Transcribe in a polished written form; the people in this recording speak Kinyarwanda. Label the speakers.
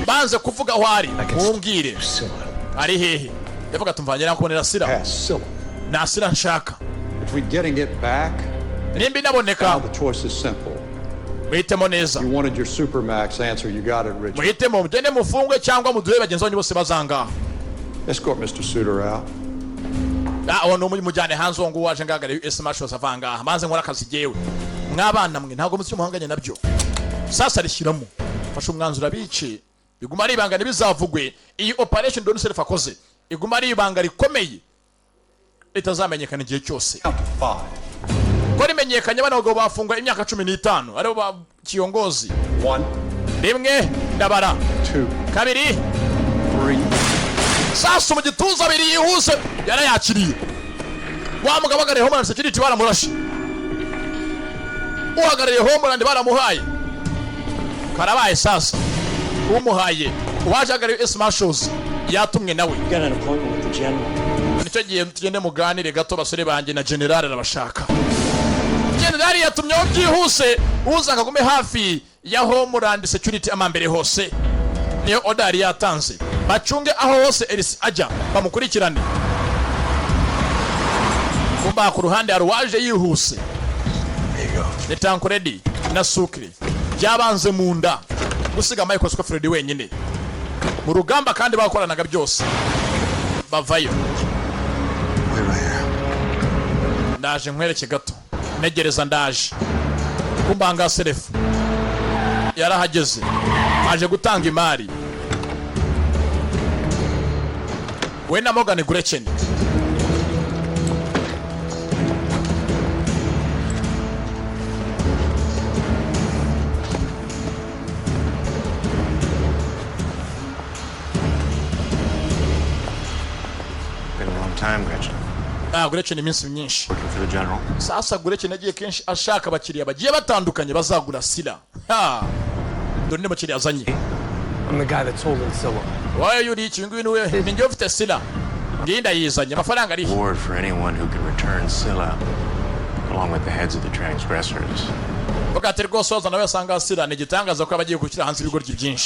Speaker 1: banze kuvuga aho ari mumbwire ari hehe yavuga tumvangira kubonera Sila na Sila nshaka nimba inaboneka muhitemo neza muhitemo mugende mufungwe cyangwa muduhe bagenzi banyu bose bazangaha aho no mujyane hanze ngo waje ngagare US Marshals avanga manze nkora akazi jewe mwabana mwe ntago muzi muhanganye nabyo sasa rishyiramo fasha umwanzuro abice iguma ari ibanga nibizavugwe iyi operation Don Self akoze iguma ari ibanga rikomeye itazamenyekana igihe cyose ko rimenyekanye bana ngo bafungwa imyaka 15 ari bo kiyongozi 1 rimwe ndabara 2 kabiri 3 sasa mu gituza abiri yihuse yarayakiriye wa mugabo agare Homeland Security baramurashe uhagarariye Homeland baramuhaye karabaye sasa umuhaye waje agare US Marshals yatumwe nawe nicyo gihe tugende muganire gato basore banjye na general arabashaka general yatumyeho byihuse uzanga gume hafi ya Homeland Security amambere hose niyo order yatanze bacunge aho hose Elise ajya bamukurikirane kumba ku ruhande arwaje yihuse ni tanko ready na sukri byabanze munda gusiga Michael Scofield wenyine mu rugamba kandi bakoranaga byose bavayo ndaje nkwereke gato negereza ndaje kumbanga Self yarahageze aje gutanga imari we na Morgan Gretchen Gretchen iminsi myinshi sasa Gretchen agiye kenshi ashaka abakiriya bagiye batandukanye bazagura Sila dore ne bakiriya azanye
Speaker 2: I'm the guy that told Sila.
Speaker 1: Why are you reaching we know ninjye ufite Sila nginda yizanye amafaranga ari
Speaker 3: reward for anyone who can return Sila along with the heads of the transgressors.
Speaker 1: Bakaterwa soza nawe asanga Sila ni gitangaza ko abagiye gukira hanze ibigoryi byinshi